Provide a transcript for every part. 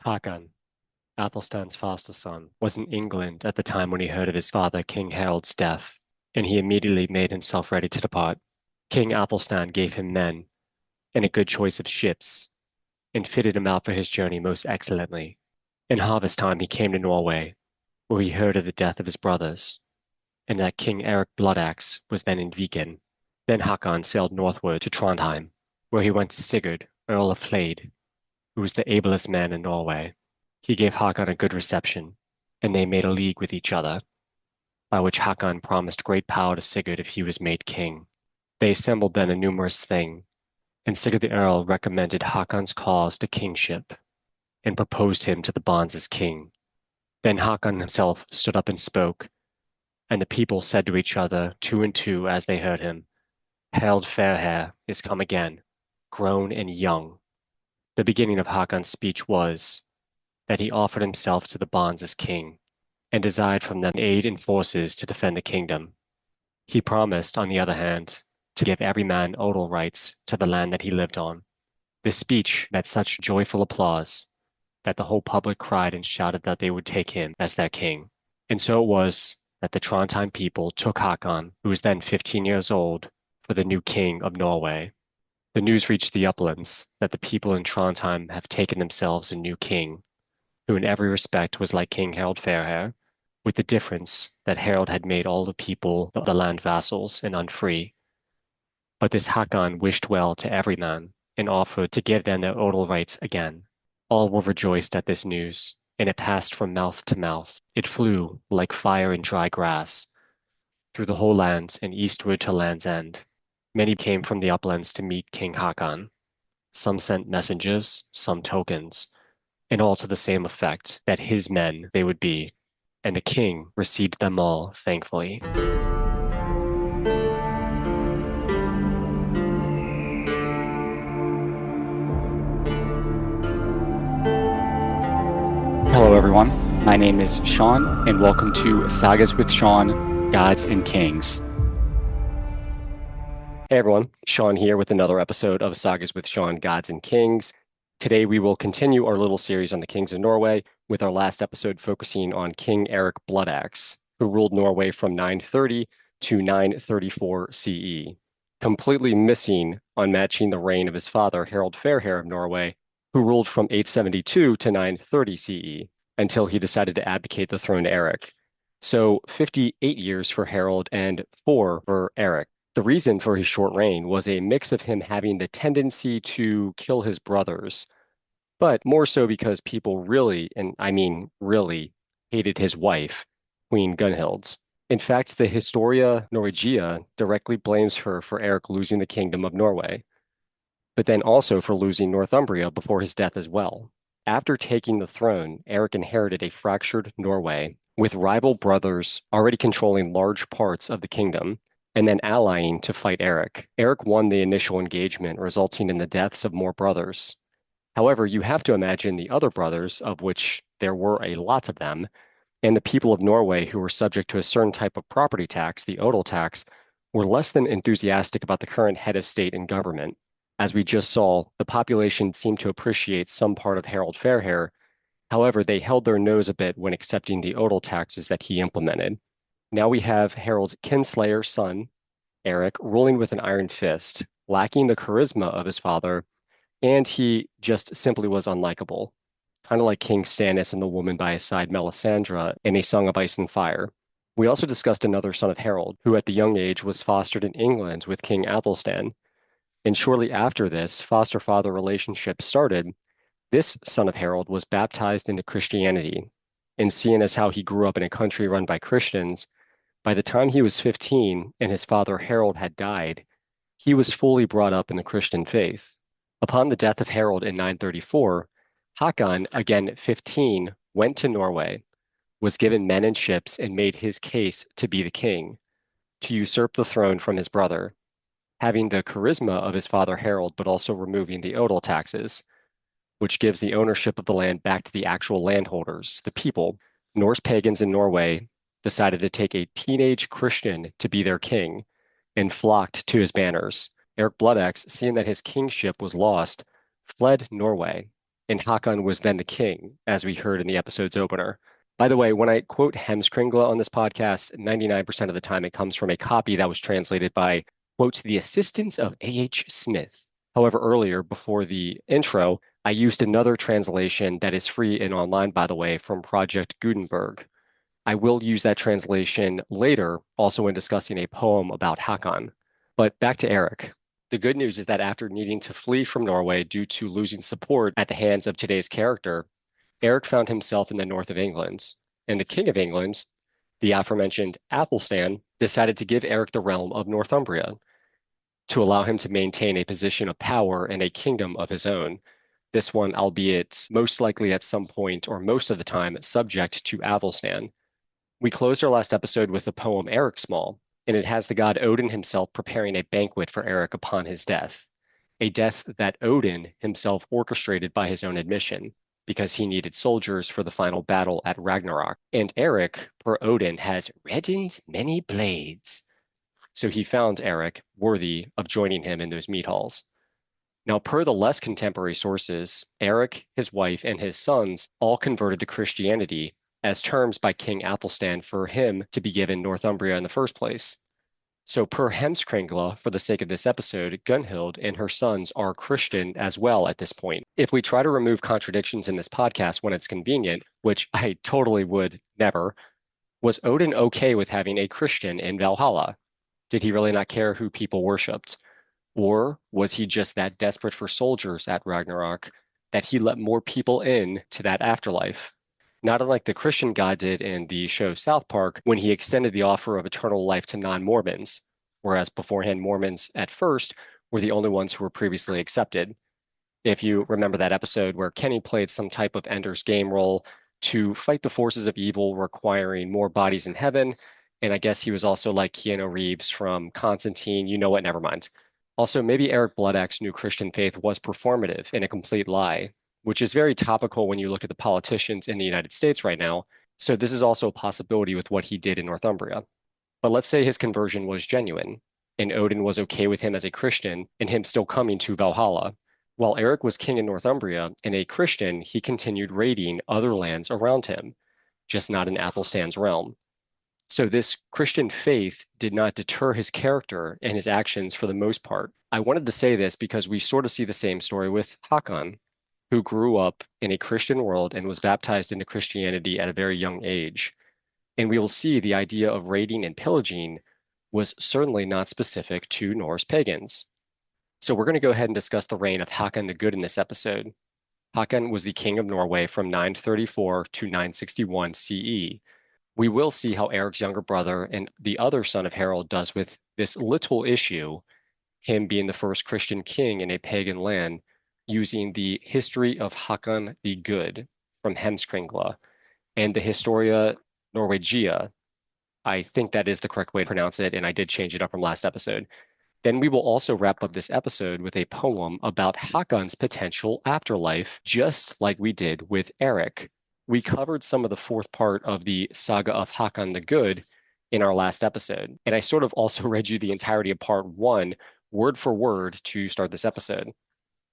Hakon, Æthelstan's foster son, was in England at the time when he heard of his father King Harald's death, and he immediately made himself ready to depart. King Æthelstan gave him men and a good choice of ships, and fitted him out for his journey most excellently. In harvest time he came to Norway, where he heard of the death of his brothers, and that King Eric Bloodaxe was then in Viken. Then Hakon sailed northward to Trondheim, where he went to Sigurd, Earl of Flade, who was the ablest man in Norway. He gave Hakon a good reception, and they made a league with each other, by which Hakon promised great power to Sigurd if he was made king. They assembled then a numerous thing, and Sigurd the Earl recommended Hakon's cause to kingship, and proposed him to the bonds as king. Then Hakon himself stood up and spoke, and the people said to each other, two and two, as they heard him, Harald Fairhair is come again, grown and young. The beginning of Hakon's speech was that he offered himself to the bonds as king, and desired from them aid and forces to defend the kingdom. He promised, on the other hand, to give every man odal rights to the land that he lived on. This speech met such joyful applause that the whole public cried and shouted that they would take him as their king. And so it was that the Trondheim people took Hakon, who was then 15 years old, for the new king of Norway. The news reached the uplands that the people in Trondheim have taken themselves a new king, who in every respect was like King Harald Fairhair, with the difference that Harald had made all the people of the land vassals and unfree. But this Hakon wished well to every man, and offered to give them their odal rights again. All were rejoiced at this news, and it passed from mouth to mouth. It flew like fire in dry grass, through the whole land and eastward to Land's End. Many came from the uplands to meet King Hakon. Some sent messengers, some tokens, and all to the same effect, that his men they would be, and the king received them all thankfully. Hello, everyone. My name is Shawn, and welcome to Sagas with Shawn, Gods and Kings. Hey everyone, Shawn here with another episode of Sagas with Shawn, Gods and Kings. Today we will continue our little series on the Kings of Norway, with our last episode focusing on King Eric Bloodaxe, who ruled Norway from 930 to 934 CE, completely missing on matching the reign of his father Harald Fairhair of Norway, who ruled from 872 to 930 CE, until he decided to abdicate the throne to Eric. So 58 years for Harald and 4 for Eric. The reason for his short reign was a mix of him having the tendency to kill his brothers, but more so because people really, and I mean really, hated his wife, Queen Gunhild. In fact, the Historia Norwegia directly blames her for Eric losing the kingdom of Norway, but then also for losing Northumbria before his death as well. After taking the throne, Eric inherited a fractured Norway, with rival brothers already controlling large parts of the kingdom, and then allying to fight Eric. Eric won the initial engagement, resulting in the deaths of more brothers. However, you have to imagine the other brothers, of which there were a lot of them, and the people of Norway who were subject to a certain type of property tax, the odal tax, were less than enthusiastic about the current head of state and government. As we just saw, the population seemed to appreciate some part of Harald Fairhair. However, they held their nose a bit when accepting the odal taxes that he implemented. Now we have Harald's kinslayer son, Eric, ruling with an iron fist, lacking the charisma of his father, and he just simply was unlikable, kind of like King Stannis and the woman by his side, Melisandre, in A Song of Ice and Fire. We also discussed another son of Harald, who at the young age was fostered in England with King Æthelstan. And shortly after this foster-father relationship started, this son of Harald was baptized into Christianity. And seeing as how he grew up in a country run by Christians, by the time he was 15 and his father Harald had died, he was fully brought up in the Christian faith. Upon the death of Harald in 934, Hakon, again 15, went to Norway, was given men and ships, and made his case to be the king, to usurp the throne from his brother, having the charisma of his father Harald, but also removing the odal taxes, which gives the ownership of the land back to the actual landholders, the people. Norse pagans in Norway decided to take a teenage Christian to be their king, and flocked to his banners. Eric Bloodaxe, seeing that his kingship was lost, fled Norway, and Hakon was then the king, as we heard in the episode's opener. By the way, when I quote Hemskringla on this podcast, 99% of the time it comes from a copy that was translated by, quote, the assistance of A.H. Smith. However, earlier, before the intro, I used another translation that is free and online, by the way, from Project Gutenberg. I will use that translation later, also when discussing a poem about Hakon. But back to Eric. The good news is that after needing to flee from Norway due to losing support at the hands of today's character, Eric found himself in the north of England, and the King of England, the aforementioned Æthelstan, decided to give Eric the realm of Northumbria to allow him to maintain a position of power and a kingdom of his own. This one, albeit most likely at some point or most of the time, subject to Æthelstan. We closed our last episode with the poem Eric Small, and it has the god Odin himself preparing a banquet for Eric upon his death, a death that Odin himself orchestrated by his own admission, because he needed soldiers for the final battle at Ragnarok. And Eric, per Odin, has reddened many blades. So he found Eric worthy of joining him in those mead halls. Now, per the less contemporary sources, Eric, his wife, and his sons all converted to Christianity as terms by King Æthelstan for him to be given Northumbria in the first place. So per Hemskringla, for the sake of this episode, Gunhild and her sons are Christian as well at this point. If we try to remove contradictions in this podcast when it's convenient, which I totally would never, was Odin okay with having a Christian in Valhalla? Did he really not care who people worshipped? Or was he just that desperate for soldiers at Ragnarok that he let more people in to that afterlife? Not unlike the Christian God did in the show South Park when he extended the offer of eternal life to non-Mormons, whereas beforehand Mormons at first were the only ones who were previously accepted. If you remember that episode where Kenny played some type of Ender's Game role to fight the forces of evil requiring more bodies in heaven, and I guess he was also like Keanu Reeves from Constantine, you know what, never mind. Also, maybe Eric Bloodaxe's new Christian faith was performative and a complete lie, which is very topical when you look at the politicians in the United States right now. So this is also a possibility with what he did in Northumbria. But let's say his conversion was genuine, and Odin was okay with him as a Christian and him still coming to Valhalla. While Eric was king in Northumbria and a Christian, he continued raiding other lands around him, just not in Æthelstan's realm. So this Christian faith did not deter his character and his actions for the most part. I wanted to say this because we sort of see the same story with Hakon, who grew up in a Christian world and was baptized into Christianity at a very young age. And we will see the idea of raiding and pillaging was certainly not specific to Norse pagans. So we're going to go ahead and discuss the reign of Hakon the Good in this episode. Hakon was the king of Norway from 934 to 961 CE. We will see how Eric's younger brother and the other son of Harald does with this little issue, him being the first Christian king in a pagan land, using the history of Hakon the Good from Hemskringla and the Historia Norwegia. I think that is the correct way to pronounce it, and I did change it up from last episode. Then we will also wrap up this episode with a poem about Hakon's potential afterlife, just like we did with Eric. We covered some of the fourth part of the saga of Hakon the Good in our last episode, and I sort of also read you the entirety of part one, word for word, to start this episode,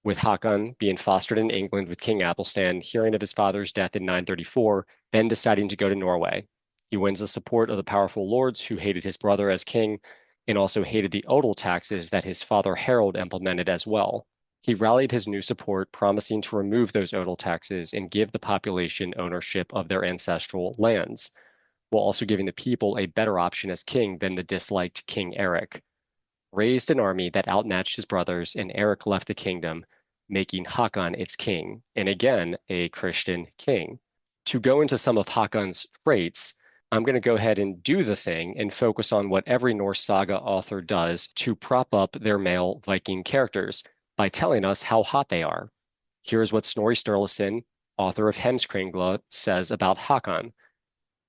with Hakon being fostered in England with King Æthelstan, hearing of his father's death in 934, then deciding to go to Norway. He wins the support of the powerful lords who hated his brother as king and also hated the odal taxes that his father Harald implemented as well. He rallied his new support, promising to remove those odal taxes and give the population ownership of their ancestral lands, while also giving the people a better option as king than the disliked King Eric. Raised an army that outmatched his brothers, and Eric left the kingdom, making Hakon its king, and again, a Christian king. To go into some of Hakon's traits, I'm going to go ahead and do the thing and focus on what every Norse saga author does to prop up their male Viking characters by telling us how hot they are. Here's what Snorri Sturluson, author of Hemskringla, says about Hakon.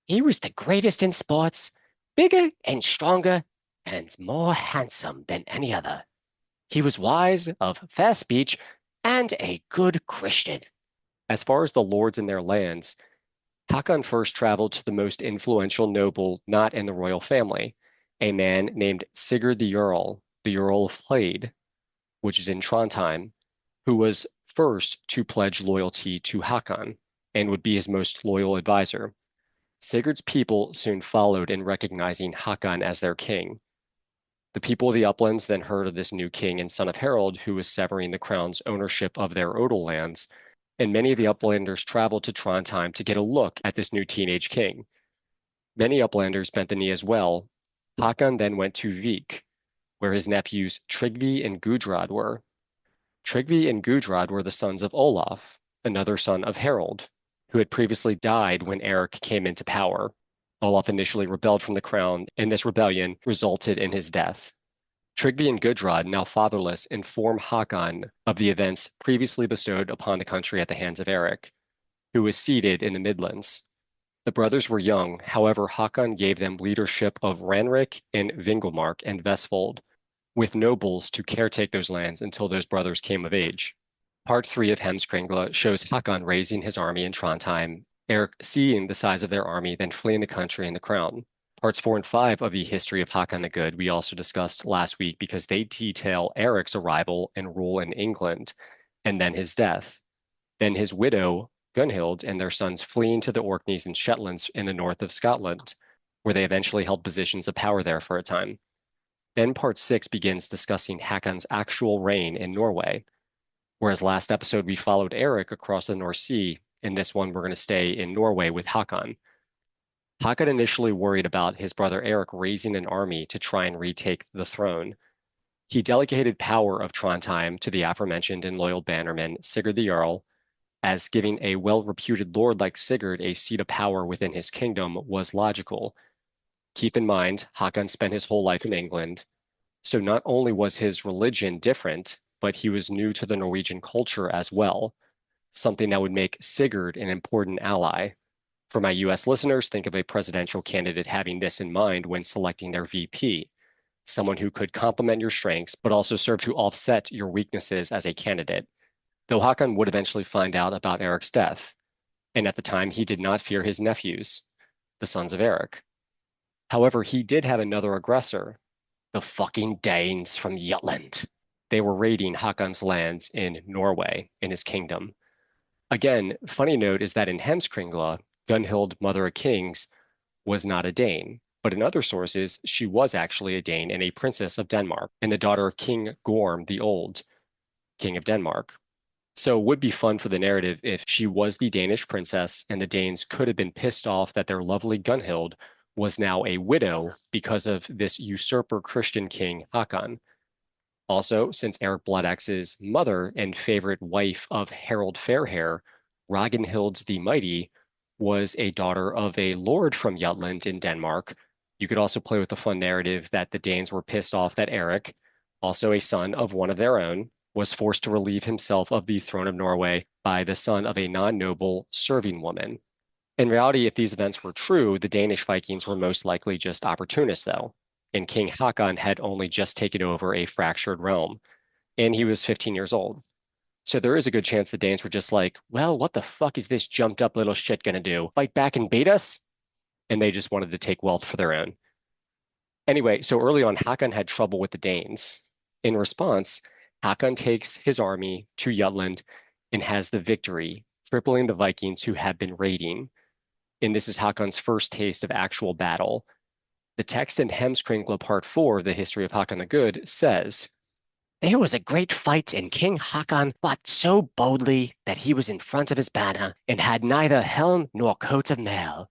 He was the greatest in sports, bigger and stronger, and more handsome than any other. He was wise, of fair speech, and a good Christian. As far as the lords and their lands, Hakon first traveled to the most influential noble not in the royal family, a man named Sigurd the Earl of Flade, which is in Trondheim, who was first to pledge loyalty to Hakon and would be his most loyal advisor. Sigurd's people soon followed in recognizing Hakon as their king. The people of the uplands then heard of this new king and son of Harald, who was severing the crown's ownership of their Odal lands, and many of the uplanders traveled to Trondheim to get a look at this new teenage king. Many uplanders bent the knee as well. Hakon then went to Vik, where his nephews Tryggvi and Gudrod were. Tryggvi and Gudrod were the sons of Olaf, another son of Harald, who had previously died when Eric came into power. Olaf initially rebelled from the crown, and this rebellion resulted in his death. Tryggvi and Gudrod, now fatherless, inform Hakon of the events previously bestowed upon the country at the hands of Eric, who was seated in the Midlands. The brothers were young, however, Hakon gave them leadership of Ranrik and Vingulmark and Vestfold, with nobles to caretake those lands until those brothers came of age. Part 3 of Heimskringla shows Hakon raising his army in Trondheim, Eric seeing the size of their army, then fleeing the country and the crown. Parts 4 and 5 of the history of Hakon the Good we also discussed last week because they detail Eric's arrival and rule in England, and then his death. Then his widow, Gunhild, and their sons fleeing to the Orkneys and Shetlands in the north of Scotland, where they eventually held positions of power there for a time. Then part 6 begins discussing Hakon's actual reign in Norway. Whereas last episode we followed Eric across the North Sea, in this one we're going to stay in Norway with Hakon. Hakon initially worried about his brother Eric raising an army to try and retake the throne. He delegated power of Trondheim to the aforementioned and loyal bannerman Sigurd the Jarl, as giving a well-reputed lord like Sigurd a seat of power within his kingdom was logical. Keep in mind, Hakon spent his whole life in England, so not only was his religion different, but he was new to the Norwegian culture as well, something that would make Sigurd an important ally. For my US listeners, think of a presidential candidate having this in mind when selecting their VP, someone who could complement your strengths, but also serve to offset your weaknesses as a candidate. Though Hakon would eventually find out about Eric's death, and at the time he did not fear his nephews, the sons of Eric. However, he did have another aggressor, the fucking Danes from Jutland. They were raiding Hakon's lands in Norway, in his kingdom. Again, funny note is that in Heimskringla, Gunhild, Mother of Kings, was not a Dane, but in other sources, she was actually a Dane and a princess of Denmark, and the daughter of King Gorm the Old, King of Denmark. So it would be fun for the narrative if she was the Danish princess and the Danes could have been pissed off that their lovely Gunhild was now a widow because of this usurper Christian king Hakon. Also, since Eric Bloodaxe's mother and favorite wife of Harald Fairhair, Ragnhild the Mighty, was a daughter of a lord from Jutland in Denmark, you could also play with the fun narrative that the Danes were pissed off that Eric, also a son of one of their own, was forced to relieve himself of the throne of Norway by the son of a non-noble serving woman. In reality, if these events were true, the Danish Vikings were most likely just opportunists, though, and King Hakon had only just taken over a fractured realm, and he was 15 years old. So there is a good chance the Danes were just like, well, what the fuck is this jumped up little shit gonna do? Fight back and beat us? And they just wanted to take wealth for their own. Anyway, so early on, Hakon had trouble with the Danes. In response, Hakon takes his army to Jutland and has the victory, crippling the Vikings who had been raiding. And this is Hakon's first taste of actual battle. The text in Heimskringla Part 4 of the History of Hakon the Good says, "There was a great fight, and King Hakon fought so boldly that he was in front of his banner and had neither helm nor coat of mail.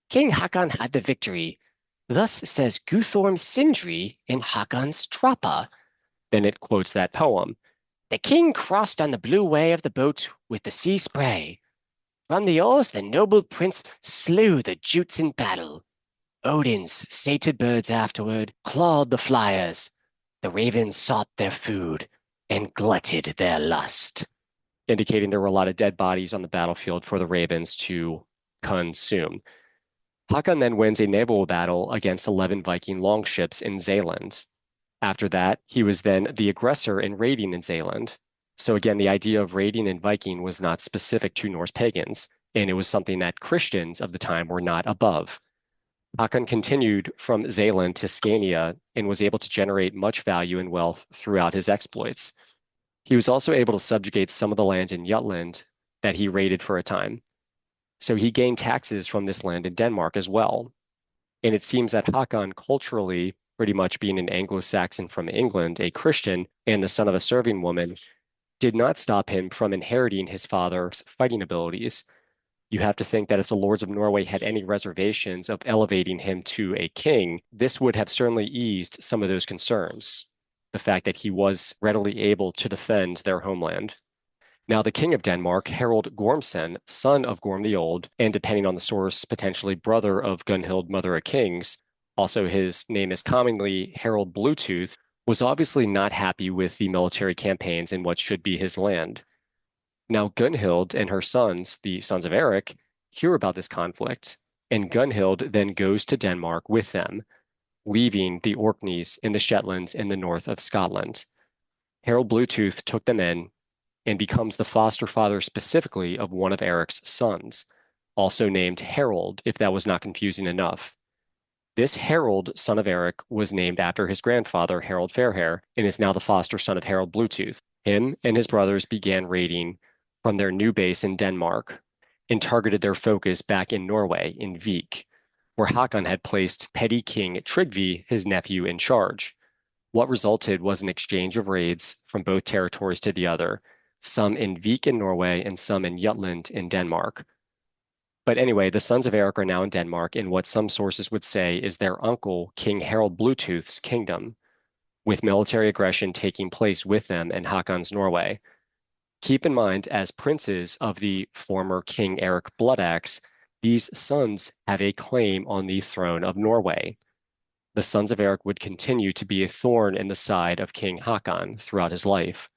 King Hakon had the victory. Thus says Guthorm Sindri in Hakon's Trappa." Then it quotes that poem. "The king crossed on the blue way of the boat with the sea spray. From the oars the noble prince slew the Jutes in battle. Odin's sated birds afterward clawed the flyers. The ravens sought their food and glutted their lust," indicating there were a lot of dead bodies on the battlefield for the ravens to consume. Hakon then wins a naval battle against 11 Viking longships in Zealand. After that, he was then the aggressor in raiding in Zealand. So again, the idea of raiding in Viking was not specific to Norse pagans, and it was something that Christians of the time were not above. Hakon continued from Zealand to Scania and was able to generate much value and wealth throughout his exploits. He was also able to subjugate some of the lands in Jutland that he raided for a time. So he gained taxes from this land in Denmark as well. And it seems that Hakon, culturally, pretty much being an Anglo-Saxon from England, a Christian, and the son of a serving woman, did not stop him from inheriting his father's fighting abilities. You have to think that if the lords of Norway had any reservations of elevating him to a king, this would have certainly eased some of those concerns. The fact that he was readily able to defend their homeland. Now, the king of Denmark, Harald Gormson, son of Gorm the Old, and depending on the source, potentially brother of Gunhild, mother of kings, also his name is commonly Harald Bluetooth, was obviously not happy with the military campaigns in what should be his land. Now, Gunhild and her sons, the sons of Eric, hear about this conflict, and Gunhild then goes to Denmark with them, leaving the Orkneys in the Shetlands in the north of Scotland. Harald Bluetooth took them in and becomes the foster father specifically of one of Eric's sons, also named Harald, if that was not confusing enough. This Harald, son of Eric, was named after his grandfather, Harald Fairhair, and is now the foster son of Harald Bluetooth. Him and his brothers began raiding from their new base in Denmark and targeted their focus back in Norway, in Vik, where Hakon had placed petty King Tryggvi, his nephew, in charge. What resulted was an exchange of raids from both territories to the other, some in Vik in Norway and some in Jutland in Denmark. But anyway, the sons of Eric are now in Denmark in what some sources would say is their uncle, King Harald Bluetooth's kingdom, with military aggression taking place with them in Hakon's Norway. Keep in mind, as princes of the former King Eric Bloodaxe, these sons have a claim on the throne of Norway. The sons of Eric would continue to be a thorn in the side of King Hakon throughout his life.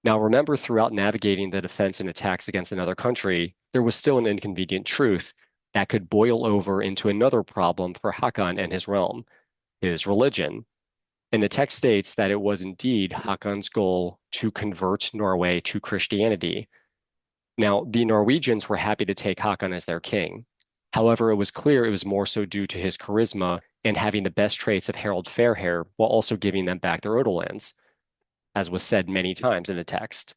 Now, remember, throughout navigating the defense and attacks against another country, there was still an inconvenient truth that could boil over into another problem for Hakon and his realm, his religion. And the text states that it was indeed Hakon's goal to convert Norway to Christianity. Now, the Norwegians were happy to take Hakon as their king. However, it was clear it was more so due to his charisma and having the best traits of Harald Fairhair while also giving them back their Odolands, as was said many times in the text.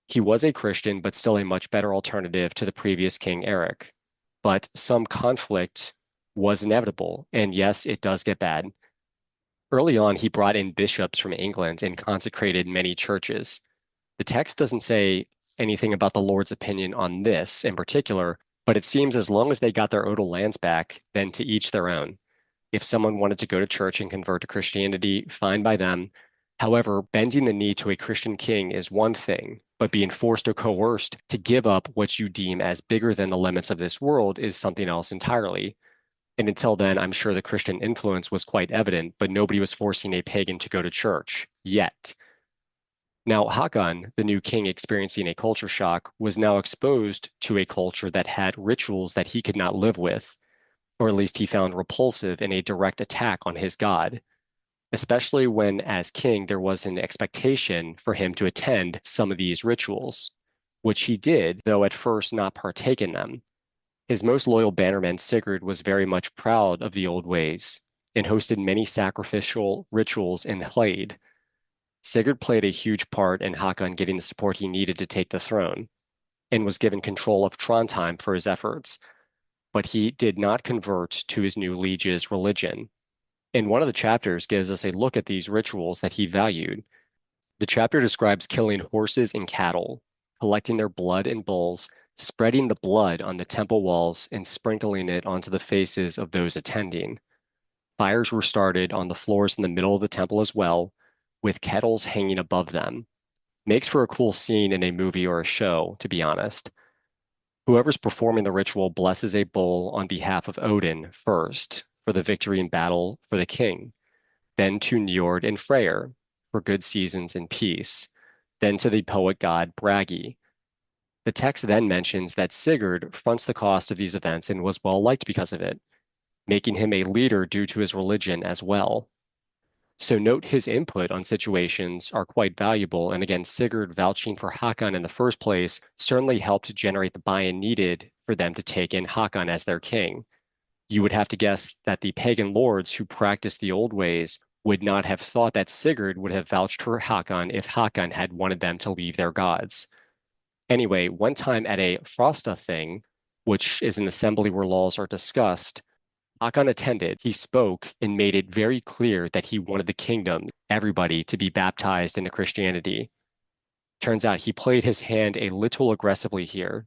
He was a Christian, but still a much better alternative to the previous King Eric. But some conflict was inevitable, and yes, it does get bad. Early on, he brought in bishops from England and consecrated many churches. The text doesn't say anything about the Lord's opinion on this in particular, but it seems as long as they got their Odal lands back, then to each their own. If someone wanted to go to church and convert to Christianity, fine by them. However, bending the knee to a Christian king is one thing, but being forced or coerced to give up what you deem as bigger than the limits of this world is something else entirely. And until then, I'm sure the Christian influence was quite evident, but nobody was forcing a pagan to go to church yet. Now, Hakon, the new king experiencing a culture shock, was now exposed to a culture that had rituals that he could not live with, or at least he found repulsive in a direct attack on his god, especially when, as king, there was an expectation for him to attend some of these rituals, which he did, though at first not partake in them. His most loyal bannerman, Sigurd, was very much proud of the old ways and hosted many sacrificial rituals in Hlade. Sigurd played a huge part in Hakon getting the support he needed to take the throne and was given control of Trondheim for his efforts, but he did not convert to his new liege's religion. And one of the chapters gives us a look at these rituals that he valued. The chapter describes killing horses and cattle, collecting their blood in bowls, spreading the blood on the temple walls, and sprinkling it onto the faces of those attending. Fires were started on the floors in the middle of the temple as well, with kettles hanging above them. Makes for a cool scene in a movie or a show, to be honest. Whoever's performing the ritual blesses a bowl on behalf of Odin first, for the victory in battle for the king, then to Njord and Freyr, for good seasons and peace, then to the poet god Bragi. The text then mentions that Sigurd fronts the cost of these events and was well liked because of it, making him a leader due to his religion as well. So note his input on situations are quite valuable, and again, Sigurd vouching for Hakon in the first place certainly helped generate the buy-in needed for them to take in Hakon as their king. You would have to guess that the pagan lords who practiced the old ways would not have thought that Sigurd would have vouched for Hakon if Hakon had wanted them to leave their gods. Anyway, one time at a Frosta thing, which is an assembly where laws are discussed, Hakon attended. He spoke and made it very clear that he wanted the kingdom, everybody, to be baptized into Christianity. Turns out he played his hand a little aggressively here,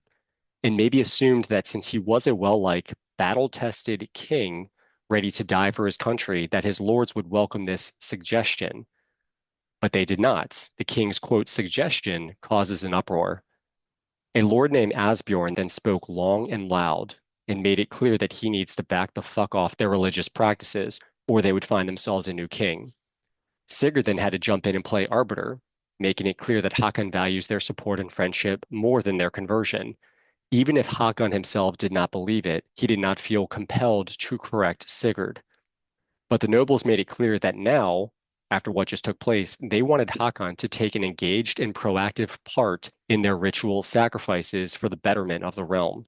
and maybe assumed that since he was a well-liked, battle-tested king ready to die for his country, that his lords would welcome this suggestion. But they did not. The king's quote suggestion causes an uproar. A lord named Asbjorn then spoke long and loud and made it clear that he needs to back the fuck off their religious practices, or they would find themselves a new king. Sigurd then had to jump in and play arbiter, making it clear that Hakon values their support and friendship more than their conversion. Even if Hakon himself did not believe it, he did not feel compelled to correct Sigurd. But the nobles made it clear that now, after what just took place, they wanted Hakon to take an engaged and proactive part in their ritual sacrifices for the betterment of the realm.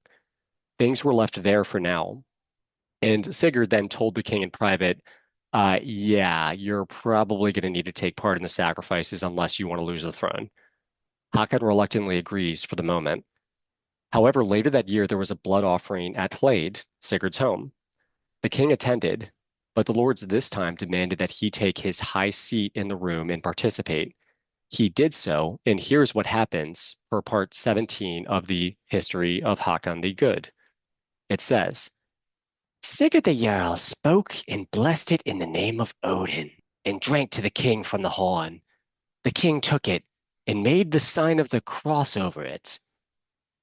Things were left there for now. And Sigurd then told the king in private, yeah, you're probably going to need to take part in the sacrifices unless you want to lose the throne. Hakon reluctantly agrees for the moment. However, later that year, there was a blood offering at Hlade, Sigurd's home. The king attended, but the lords this time demanded that he take his high seat in the room and participate. He did so, and here's what happens for part 17 of the history of Hakon the Good. It says, Sigurd the Jarl spoke and blessed it in the name of Odin, and drank to the king from the horn. The king took it, and made the sign of the cross over it.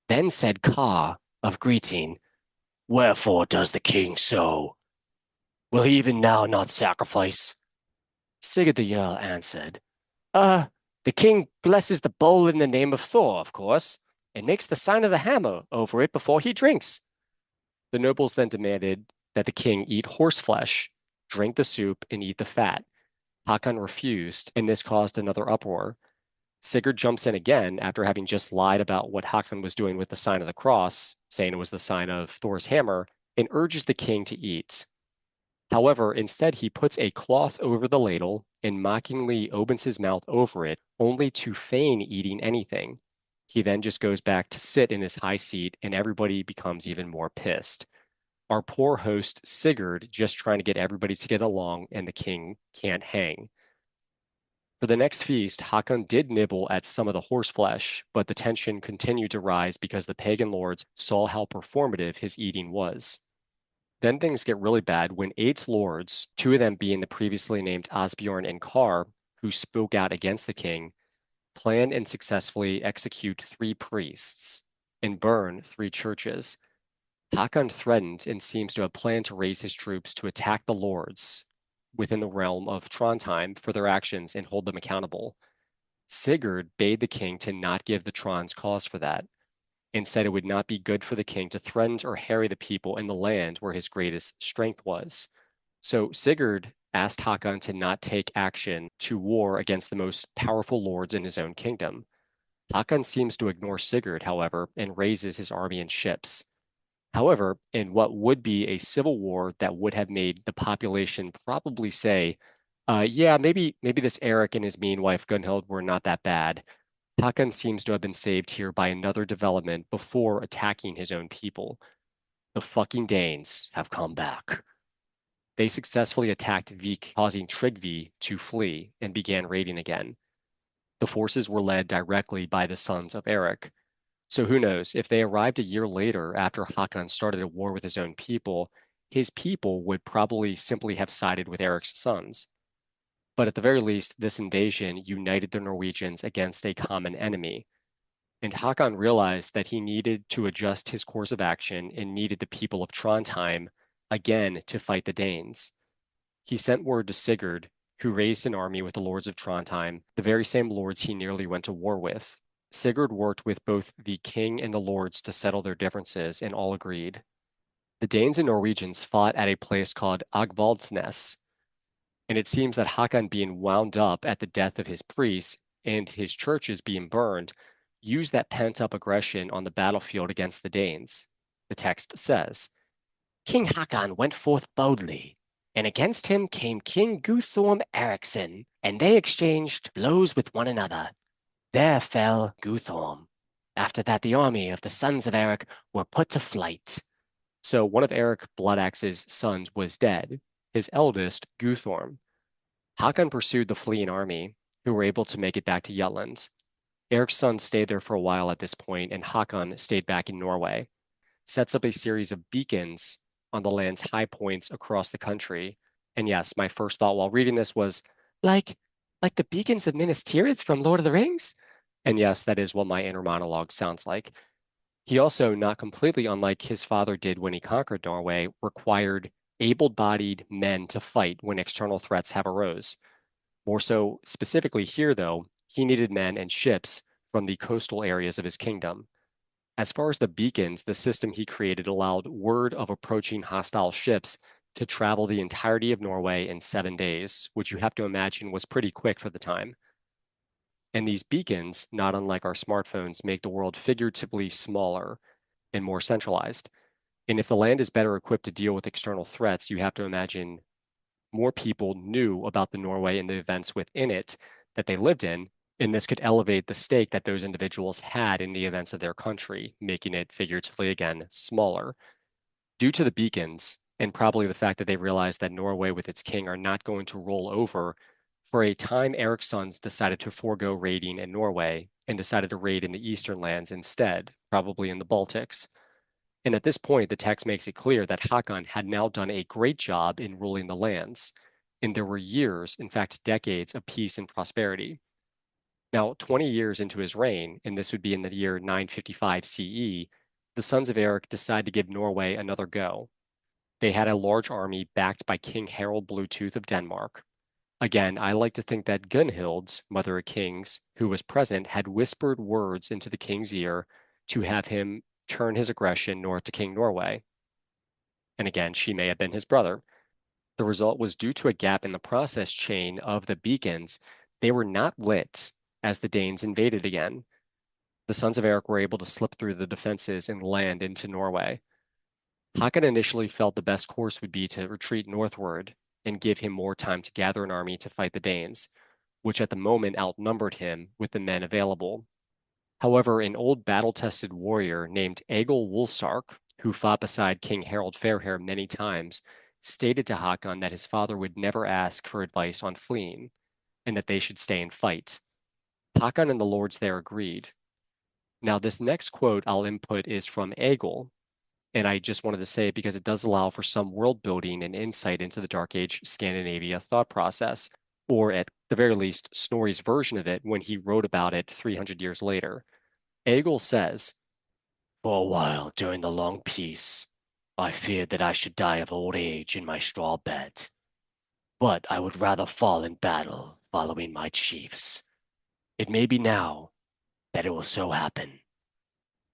Then said Ka of greeting, Wherefore does the king so? Will he even now not sacrifice? Sigurd the Jarl answered, the king blesses the bowl in the name of Thor, of course, and makes the sign of the hammer over it before he drinks. The nobles then demanded that the king eat horseflesh, drink the soup, and eat the fat. Hakon refused, and this caused another uproar. Sigurd jumps in again after having just lied about what Hakon was doing with the sign of the cross, saying it was the sign of Thor's hammer, and urges the king to eat. However, instead he puts a cloth over the ladle and mockingly opens his mouth over it, only to feign eating anything. He then just goes back to sit in his high seat, and everybody becomes even more pissed. Our poor host Sigurd just trying to get everybody to get along, and the king can't hang. For the next feast, Hakon did nibble at some of the horseflesh, but the tension continued to rise because the pagan lords saw how performative his eating was. Then things get really bad when 8 lords, 2 of them being the previously named Asbjorn and Kar, who spoke out against the king, plan and successfully execute 3 priests and burn 3 churches. Hakon threatened and seems to have planned to raise his troops to attack the lords within the realm of Trondheim for their actions and hold them accountable. Sigurd bade the king to not give the Trons cause for that, and said it would not be good for the king to threaten or harry the people in the land where his greatest strength was. So Sigurd asked Hakon to not take action to war against the most powerful lords in his own kingdom. Hakon seems to ignore Sigurd, however, and raises his army and ships. However, in what would be a civil war that would have made the population probably say, yeah, maybe this Eric and his mean wife Gunhild were not that bad, Hakon seems to have been saved here by another development before attacking his own people. The fucking Danes have come back. They successfully attacked Vik, causing Tryggvi to flee and began raiding again. The forces were led directly by the sons of Eric. So who knows, if they arrived a year later after Hakon started a war with his own people, his people would probably simply have sided with Eric's sons. But at the very least, this invasion united the Norwegians against a common enemy. And Hakon realized that he needed to adjust his course of action and needed the people of Trondheim again to fight the Danes. He sent word to Sigurd, who raised an army with the lords of Trondheim, the very same lords he nearly went to war with. Sigurd worked with both the king and the lords to settle their differences, and all agreed. The Danes and Norwegians fought at a place called Agvaldsnes, and it seems that Hakon, being wound up at the death of his priests and his churches being burned, used that pent-up aggression on the battlefield against the Danes. The text says, King Hakon went forth boldly, and against him came King Guthorm Ericsson, and they exchanged blows with one another. There fell Guthorm. After that the army of the sons of Eric were put to flight. So one of Eric Bloodaxe's sons was dead, his eldest, Guthorm. Hakon pursued the fleeing army, who were able to make it back to Jutland. Eric's sons stayed there for a while at this point, and Hakon stayed back in Norway. Sets up a series of beacons on the land's high points across the country. And yes, my first thought while reading this was, Like, like the beacons of Minas Tirith from Lord of the Rings? and yes, that is what my inner monologue sounds like. He also, not completely unlike his father did when he conquered Norway, required able-bodied men to fight when external threats have arose. More so specifically here, though, he needed men and ships from the coastal areas of his kingdom. As far as the beacons, the system he created allowed word of approaching hostile ships to travel the entirety of Norway in 7 days, which you have to imagine was pretty quick for the time. And these beacons, not unlike our smartphones, make the world figuratively smaller and more centralized. And if the land is better equipped to deal with external threats, you have to imagine more people knew about the Norway and the events within it that they lived in, and this could elevate the stake that those individuals had in the events of their country, making it figuratively again smaller. Due to the beacons, and probably the fact that they realized that Norway with its king are not going to roll over, for a time Eric's sons decided to forego raiding in Norway and decided to raid in the eastern lands instead, probably in the Baltics. And at this point, the text makes it clear that Hakon had now done a great job in ruling the lands, and there were years, in fact decades, of peace and prosperity. Now, 20 years into his reign, and this would be in the year 955 CE, the sons of Eric decide to give Norway another go. They had a large army backed by King Harald Bluetooth of Denmark. Again, I like to think that Gunhild, mother of kings, who was present, had whispered words into the king's ear to have him turn his aggression north to King Norway. And again, she may have been his brother. The result was due to a gap in the process chain of the beacons. They were not lit as the Danes invaded again. The sons of Eric were able to slip through the defenses and land into Norway. Hakon initially felt the best course would be to retreat northward and give him more time to gather an army to fight the Danes, which at the moment outnumbered him with the men available. However, an old battle-tested warrior named Egil Wulfsark, who fought beside King Harald Fairhair many times, stated to Hakon that his father would never ask for advice on fleeing, and that they should stay and fight. Hakon and the lords there agreed. Now, this next quote I'll input is from Egil, and I just wanted to say it because it does allow for some world building and insight into the Dark Age Scandinavia thought process, or at the very least, Snorri's version of it when he wrote about it 300 years later. Egil says, For a while during the long peace, I feared that I should die of old age in my straw bed. But I would rather fall in battle following my chiefs. It may be now that it will so happen.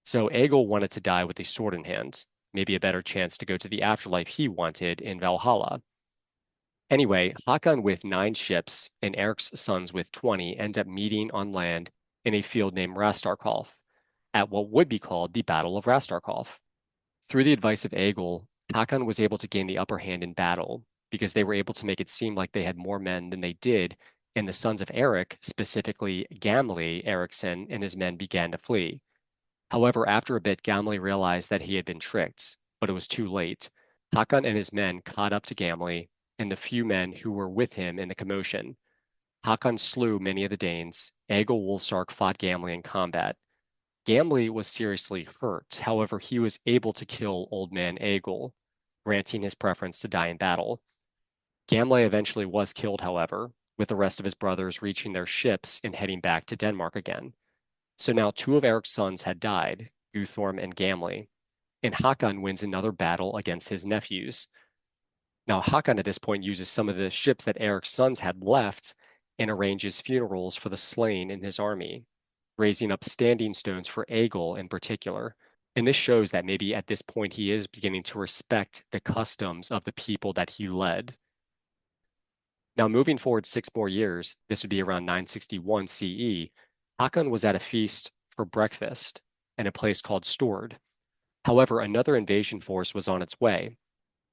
so Egil wanted to die with a sword in hand, maybe a better chance to go to the afterlife he wanted in Valhalla. Anyway, Hakon with 9 ships and Eric's sons with 20 end up meeting on land in a field named Rastarkolf, at what would be called the Battle of Rastarkolf. Through the advice of Egil, Hakon was able to gain the upper hand in battle because they were able to make it seem like they had more men than they did, and the sons of Eric, specifically Gamli Ericsson and his men, began to flee. However, after a bit, Gamli realized that he had been tricked, but it was too late. Hakon and his men caught up to Gamli and the few men who were with him in the commotion. Hakon slew many of the Danes. Egil Wulfsark fought Gamli in combat. Gamli was seriously hurt. However, he was able to kill old man Egil, granting his preference to die in battle. Gamli eventually was killed, however, with the rest of his brothers reaching their ships and heading back to Denmark again. So now 2 of Eric's sons had died, Guthorm and Gamli, and Hakon wins another battle against his nephews. Now Hakon at this point uses some of the ships that Eric's sons had left and arranges funerals for the slain in his army, raising up standing stones for Egil in particular. And this shows that maybe at this point he is beginning to respect the customs of the people that he led. Now moving forward 6 more years, this would be around 961 CE, Hakon was at a feast for breakfast in a place called Stord. However, another invasion force was on its way.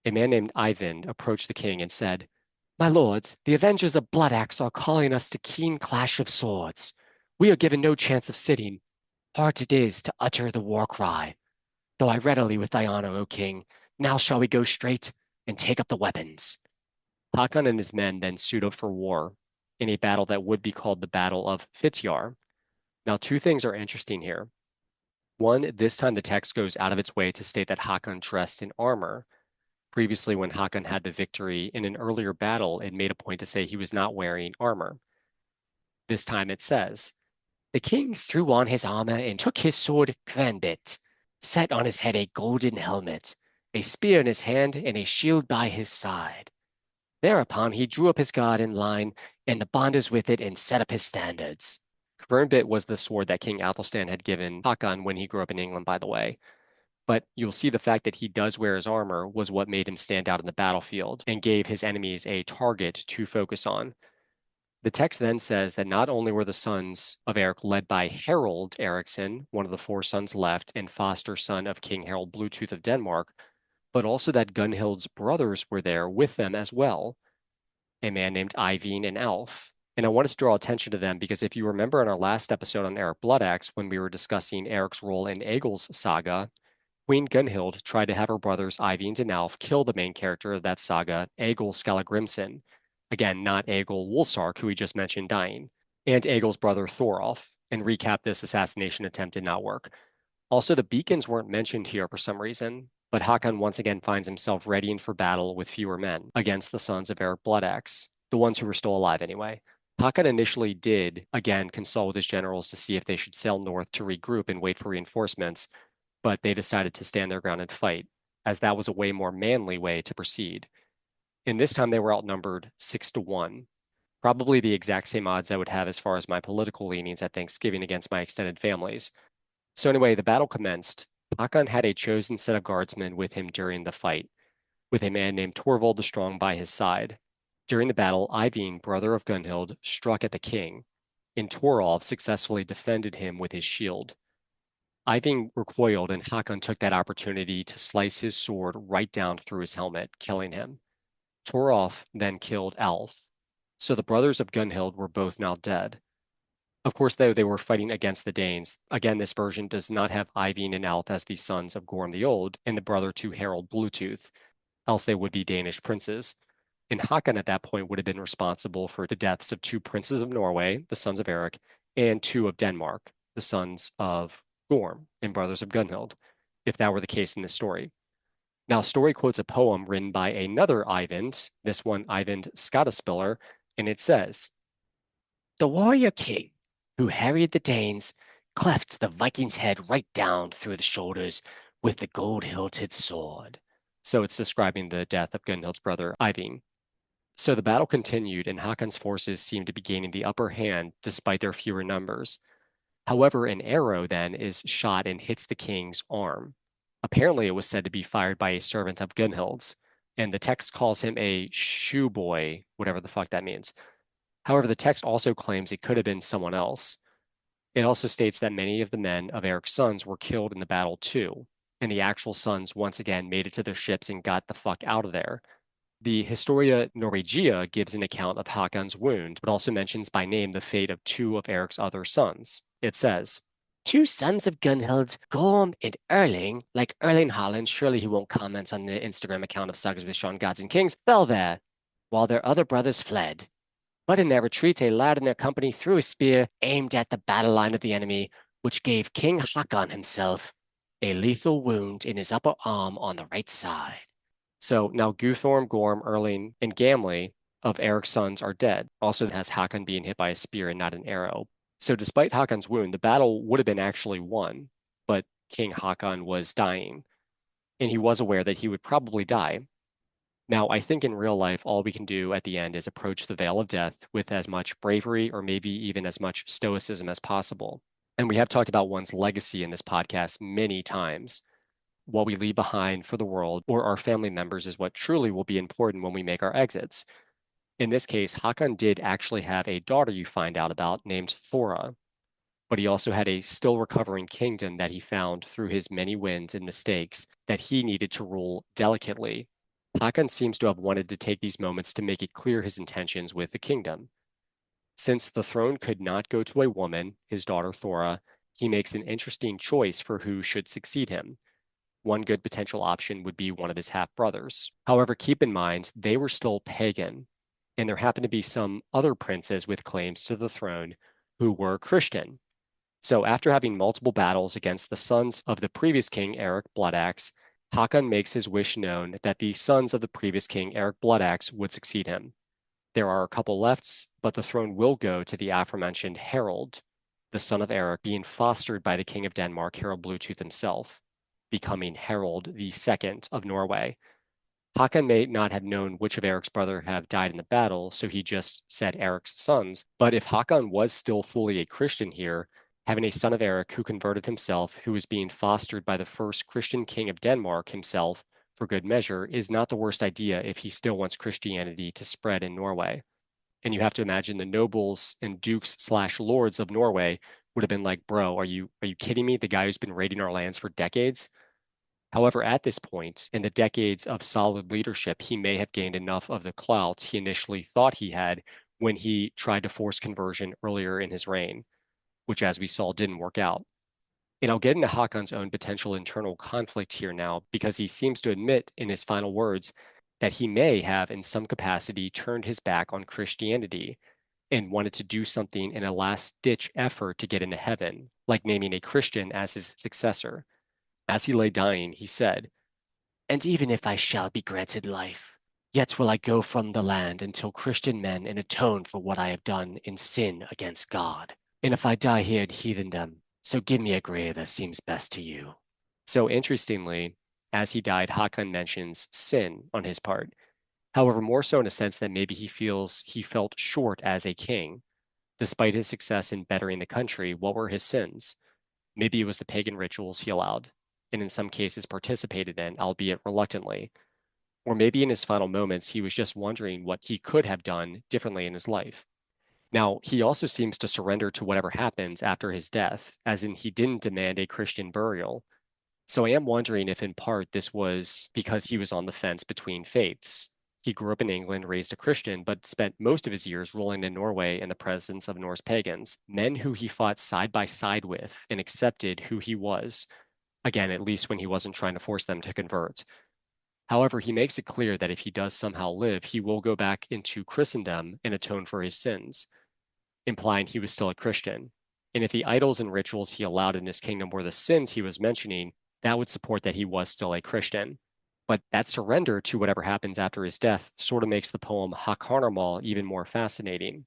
A man named Ivan approached the king and said, "My lords, the avengers of Bloodaxe are calling us to keen clash of swords. We are given no chance of sitting. Hard it is to utter the war cry. Though I readily with thy honor, O king, now shall we go straight and take up the weapons." Hakon and his men then suit up for war in a battle that would be called the Battle of Fitjar. Now, two things are interesting here. One, this time the text goes out of its way to state that Hakon dressed in armor. Previously, when Hakon had the victory in an earlier battle, it made a point to say he was not wearing armor. This time it says, "The king threw on his armor and took his sword Kvenbit, set on his head a golden helmet, a spear in his hand, and a shield by his side. Thereupon he drew up his guard in line, and the bonders with it, and set up his standards." Kvenbit was the sword that King Æthelstan had given Hakon when he grew up in England, by the way. But you'll see the fact that he does wear his armor was what made him stand out in the battlefield and gave his enemies a target to focus on. The text then says that not only were the sons of Eric led by Harald Eriksson, one of the four sons left and foster son of King Harald Bluetooth of Denmark, but also that Gunhild's brothers were there with them as well, a man named Eyvind and Alf. And I wanted to draw attention to them because if you remember in our last episode on Eric Bloodaxe, when we were discussing Eric's role in Egil's saga, Queen Gunhild tried to have her brothers Eyvind and Alf kill the main character of that saga, Egil Skallagrimsson. Again, not Egil Wolsark, who we just mentioned dying, and Egil's brother Thorolf. And recap, this assassination attempt did not work. Also, the beacons weren't mentioned here for some reason, but Hakon once again finds himself readying for battle with fewer men against the sons of Eric Bloodaxe, the ones who were still alive anyway. Hakon initially did, again, consult with his generals to see if they should sail north to regroup and wait for reinforcements, but they decided to stand their ground and fight, as that was a way more manly way to proceed. And this time they were outnumbered 6-1, probably the exact same odds I would have as far as my political leanings at Thanksgiving against my extended families. So anyway, the battle commenced. Hakon had a chosen set of guardsmen with him during the fight, with a man named Torvald the Strong by his side. During the battle, Eyvind, brother of Gunhild, struck at the king, and Torolf successfully defended him with his shield. Eyvind recoiled, and Hakon took that opportunity to slice his sword right down through his helmet, killing him. Torolf then killed Alf. So the brothers of Gunhild were both now dead. Of course, though, they were fighting against the Danes. Again, this version does not have Eyvind and Alf as the sons of Gorm the Old and the brother to Harald Bluetooth, else they would be Danish princes. And Hakon at that point would have been responsible for the deaths of two princes of Norway, the sons of Eric, and two of Denmark, the sons of Gorm and brothers of Gunhild, if that were the case in this story. Now, story quotes a poem written by another Eyvind, this one Eyvind Skadaspiller, and it says, "The warrior king who harried the Danes cleft the Viking's head right down through the shoulders with the gold-hilted sword." So it's describing the death of Gunhild's brother Eyvind. So the battle continued, and Hakon's forces seemed to be gaining the upper hand despite their fewer numbers. However, an arrow then is shot and hits the king's arm. Apparently, it was said to be fired by a servant of Gunhild's, and the text calls him a shoe boy, whatever the fuck that means. However, the text also claims it could have been someone else. It also states that many of the men of Eric's sons were killed in the battle too, and the actual sons once again made it to their ships and got the fuck out of there. The Historia Norwegia gives an account of Hakon's wound, but also mentions by name the fate of two of Eric's other sons. It says, "Two sons of Gunhild, Gorm and Erling, like Erling Haaland, surely he won't comment on the Instagram account of Sagas with Shawn, Gods and Kings, fell there, while their other brothers fled. But in their retreat, a lad in their company threw a spear aimed at the battle line of the enemy, which gave King Hakon himself a lethal wound in his upper arm on the right side." So now Guthorm, Gorm, Erling, and Gamli of Eric's sons are dead. Also has Hakon being hit by a spear and not an arrow. So despite Hakon's wound, the battle would have been actually won, but King Hakon was dying, and he was aware that he would probably die. Now, I think in real life, all we can do at the end is approach the veil of death with as much bravery or maybe even as much stoicism as possible. And we have talked about one's legacy in this podcast many times. What we leave behind for the world or our family members is what truly will be important when we make our exits. In this case, Hakon did actually have a daughter you find out about named Thora, but he also had a still recovering kingdom that he found through his many wins and mistakes that he needed to rule delicately. Hakon seems to have wanted to take these moments to make it clear his intentions with the kingdom. Since the throne could not go to a woman, his daughter Thora, he makes an interesting choice for who should succeed him. One good potential option would be one of his half-brothers. However, keep in mind, they were still pagan, and there happened to be some other princes with claims to the throne who were Christian. So after having multiple battles against the sons of the previous king, Eric Bloodaxe, Hakon makes his wish known that the sons of the previous king, Eric Bloodaxe, would succeed him. There are a couple lefts, but the throne will go to the aforementioned Harald, the son of Eric, being fostered by the king of Denmark, Harald Bluetooth himself, becoming Harald II of Norway. Hakon may not have known which of Eric's brother have died in the battle, so he just said Eric's sons. But if Hakon was still fully a Christian here, having a son of Eric who converted himself, who was being fostered by the first Christian king of Denmark himself, for good measure, is not the worst idea if he still wants Christianity to spread in Norway. And you have to imagine the nobles and dukes/lords of Norway would have been like, bro, are you kidding me? The guy who's been raiding our lands for decades? However, at this point, in the decades of solid leadership, he may have gained enough of the clout he initially thought he had when he tried to force conversion earlier in his reign, which, as we saw, didn't work out. And I'll get into Hakon's own potential internal conflict here now, because he seems to admit in his final words that he may have, in some capacity, turned his back on Christianity and wanted to do something in a last-ditch effort to get into heaven, like naming a Christian as his successor. As he lay dying, he said, "And even if I shall be granted life, yet will I go from the land until Christian men and atone for what I have done in sin against God. And if I die here in heathendom, so give me a grave as seems best to you." So interestingly, as he died, Hakon mentions sin on his part. However, more so in a sense that maybe he feels he felt short as a king. Despite his success in bettering the country, what were his sins? Maybe it was the pagan rituals he allowed, and in some cases participated in, albeit reluctantly. Or maybe in his final moments, he was just wondering what he could have done differently in his life. Now, he also seems to surrender to whatever happens after his death, as in he didn't demand a Christian burial. So I am wondering if in part this was because he was on the fence between faiths. He grew up in England, raised a Christian, but spent most of his years ruling in Norway in the presence of Norse pagans, men who he fought side by side with and accepted who he was. Again, at least when he wasn't trying to force them to convert. However, he makes it clear that if he does somehow live, he will go back into Christendom and atone for his sins, implying he was still a Christian. And if the idols and rituals he allowed in his kingdom were the sins he was mentioning, that would support that he was still a Christian. But that surrender to whatever happens after his death sort of makes the poem Hakonarmal even more fascinating,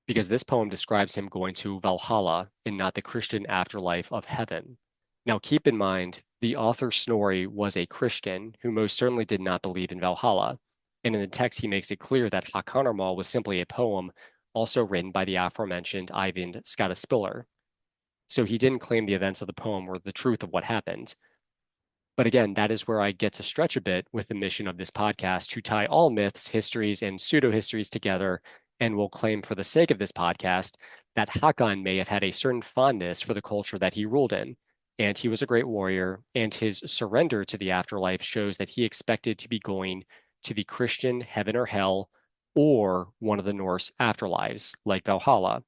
because this poem describes him going to Valhalla and not the Christian afterlife of heaven. Now, keep in mind, the author Snorri was a Christian who most certainly did not believe in Valhalla. And in the text, he makes it clear that Hakonarmal was simply a poem also written by the aforementioned Eyvind Skadaspiller. So he didn't claim the events of the poem were the truth of what happened. But again, that is where I get to stretch a bit with the mission of this podcast to tie all myths, histories, and pseudo-histories together, and will claim for the sake of this podcast that Hakon may have had a certain fondness for the culture that he ruled in. And he was a great warrior, and his surrender to the afterlife shows that he expected to be going to the Christian heaven or hell, or one of the Norse afterlives, like Valhalla.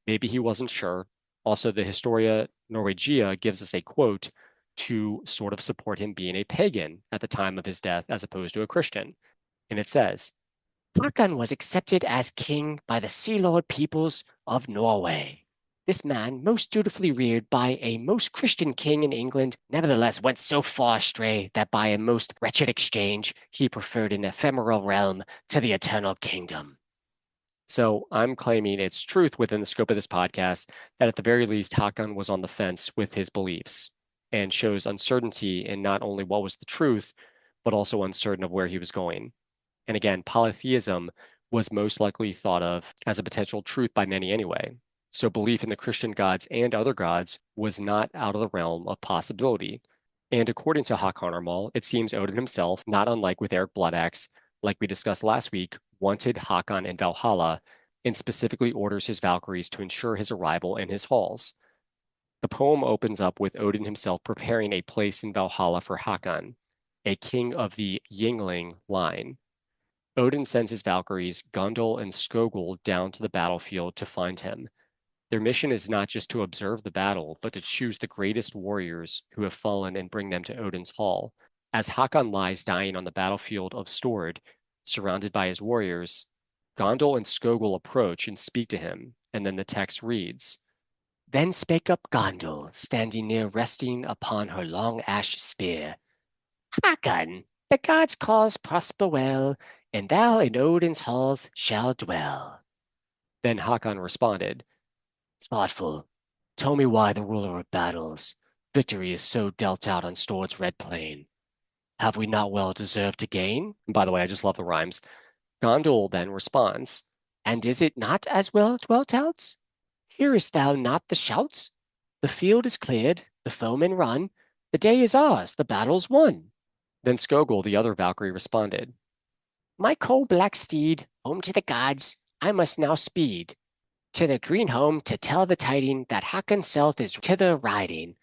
Maybe he wasn't sure. Also, the Historia Norwegia gives us a quote to sort of support him being a pagan at the time of his death as opposed to a Christian. And it says, Hakon was accepted as king by the sea lord peoples of Norway. This man, most dutifully reared by a most Christian king in England, nevertheless went so far astray that by a most wretched exchange he preferred an ephemeral realm to the eternal kingdom. So I'm claiming it's truth within the scope of this podcast that at the very least Hakon was on the fence with his beliefs and shows uncertainty in not only what was the truth, but also uncertain of where he was going. And again, polytheism was most likely thought of as a potential truth by many anyway. So belief in the Christian gods and other gods was not out of the realm of possibility. And according to Hakonarmal, it seems Odin himself, not unlike with Eric Bloodaxe, like we discussed last week, wanted Hakon in Valhalla and specifically orders his Valkyries to ensure his arrival in his halls. The poem opens up with Odin himself preparing a place in Valhalla for Hakon. a king of the Yngling line. Odin sends his Valkyries, Gunhild and Skogul, down to the battlefield to find him. Their mission is not just to observe the battle, but to choose the greatest warriors who have fallen and bring them to Odin's hall. As Hakon lies dying on the battlefield of Stord, surrounded by his warriors, Gondel and Skogul approach and speak to him, and then the text reads, Then spake up Gondel, standing near, resting upon her long ash spear. Hakon, the gods' cause prosper well, and thou in Odin's halls shalt dwell. Then Hakon responded, Thoughtful, tell me why the ruler of battles, victory is so dealt out on Stord's red plain. Have we not well deserved to gain? and by the way, I just love the rhymes. Gondel then responds, And is it not as well dwelt out? Hearest thou not the shouts? The field is cleared, the foemen run, the day is ours, the battle's won. Then Skogul, the other Valkyrie, responded, My coal-black steed, home to the gods, I must now speed. To the green home to tell the tiding that Hakon's self is thither riding.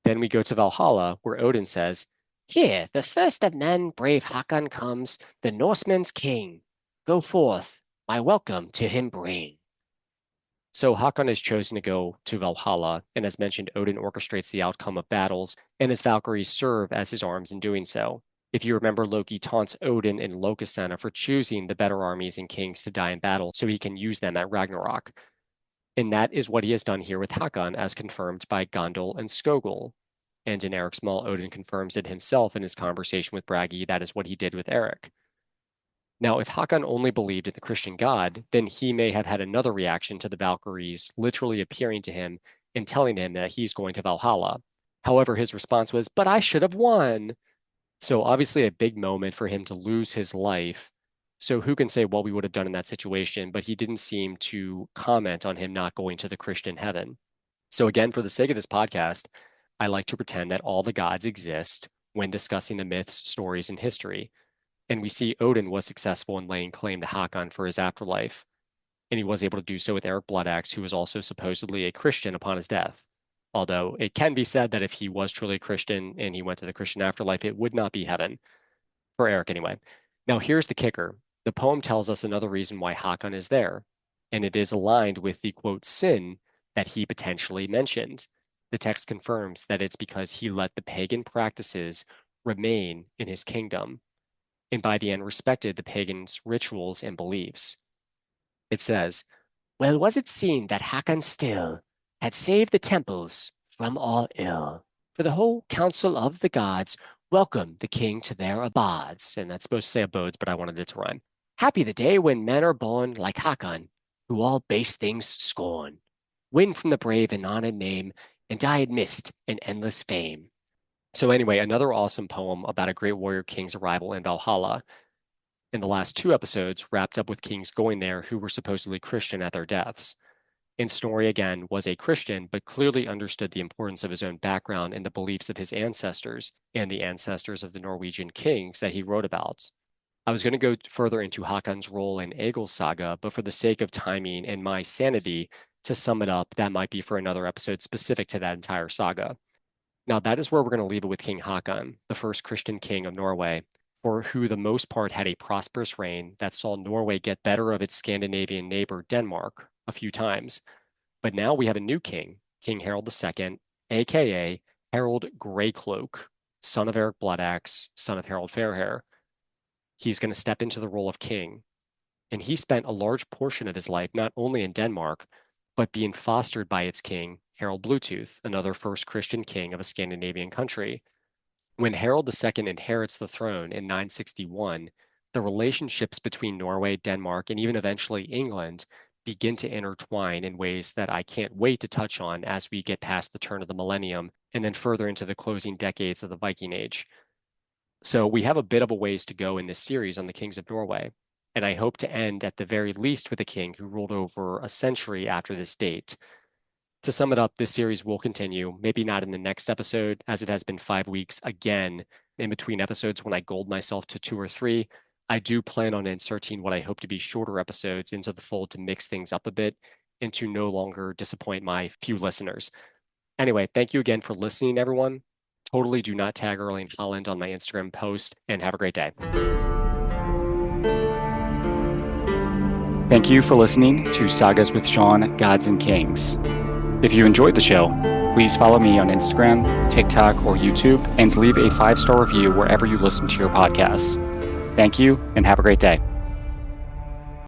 Then we go to Valhalla, where Odin says, Here, the first of men, brave Hakon comes, the Norsemen's king. Go forth, my welcome to him bring. So Hakon is chosen to go to Valhalla, and as mentioned, Odin orchestrates the outcome of battles, and his Valkyries serve as his arms in doing so. If you remember, Loki taunts Odin and Lokasenna for choosing the better armies and kings to die in battle so he can use them at Ragnarok. And that is what he has done here with Hakon, as confirmed by Gondel and Skogul. And in Eric's Maul, Odin confirms it himself in his conversation with Bragi. That is what he did with Eric. Now, if Hakon only believed in the Christian God, then he may have had another reaction to the Valkyries literally appearing to him and telling him that he's going to Valhalla. However, his response was, but I should have won. So obviously a big moment for him to lose his life. So who can say what we would have done in that situation? But he didn't seem to comment on him not going to the Christian heaven. So again, for the sake of this podcast, I like to pretend that all the gods exist when discussing the myths, stories, and history. And we see Odin was successful in laying claim to Hakon for his afterlife. And he was able to do so with Eric Bloodaxe, who was also supposedly a Christian upon his death. Although it can be said that if he was truly a Christian and he went to the Christian afterlife, it would not be heaven. For Eric, anyway. Now, here's the kicker. The poem tells us another reason why Hakon is there, and it is aligned with the, quote, sin that he potentially mentioned. The text confirms that it's because he let the pagan practices remain in his kingdom, and by the end respected the pagans' rituals and beliefs. It says, Well was it seen that Hakon still had saved the temples from all ill. For the whole council of the gods welcomed the king to their abodes. And that's supposed to say abodes, but I wanted it to rhyme. Happy the day when men are born like Hakon, who all base things scorn, win from the brave an honored name, and die amidst an endless fame. So anyway, another awesome poem about a great warrior king's arrival in Valhalla. In the last two episodes, wrapped up with kings going there who were supposedly Christian at their deaths. And Snorri, again, was a Christian, but clearly understood the importance of his own background and the beliefs of his ancestors and the ancestors of the Norwegian kings that he wrote about. I was going to go further into Hakon's role in Egil's saga, but for the sake of timing and my sanity, to sum it up, that might be for another episode specific to that entire saga. Now, that is where we're going to leave it with King Hakon, the first Christian king of Norway, for who the most part had a prosperous reign that saw Norway get better of its Scandinavian neighbor Denmark a few times. But now we have a new king, King Harald II, aka Harald Greycloak, son of Eric Bloodaxe, son of Harald Fairhair. He's going to step into the role of king. And he spent a large portion of his life not only in Denmark, but being fostered by its king, Harald Bluetooth, another first Christian king of a Scandinavian country. When Harald II inherits the throne in 961, the relationships between Norway, Denmark, and even eventually England begin to intertwine in ways that I can't wait to touch on as we get past the turn of the millennium and then further into the closing decades of the Viking Age. So we have a bit of a ways to go in this series on the Kings of Norway, and I hope to end at the very least with a king who ruled over a century after this date. To sum it up, this series will continue, maybe not in the next episode, as it has been 5 weeks again in between episodes when I goaled myself to 2 or 3. I do plan on inserting what I hope to be shorter episodes into the fold to mix things up a bit and to no longer disappoint my few listeners. Anyway, thank you again for listening, everyone. Totally do not tag Erling Holland on my Instagram post, and have a great day. Thank you for listening to Sagas with Shawn, Gods and Kings. If you enjoyed the show, please follow me on Instagram, TikTok, or YouTube, and leave a 5-star review wherever you listen to your podcasts. Thank you, and have a great day.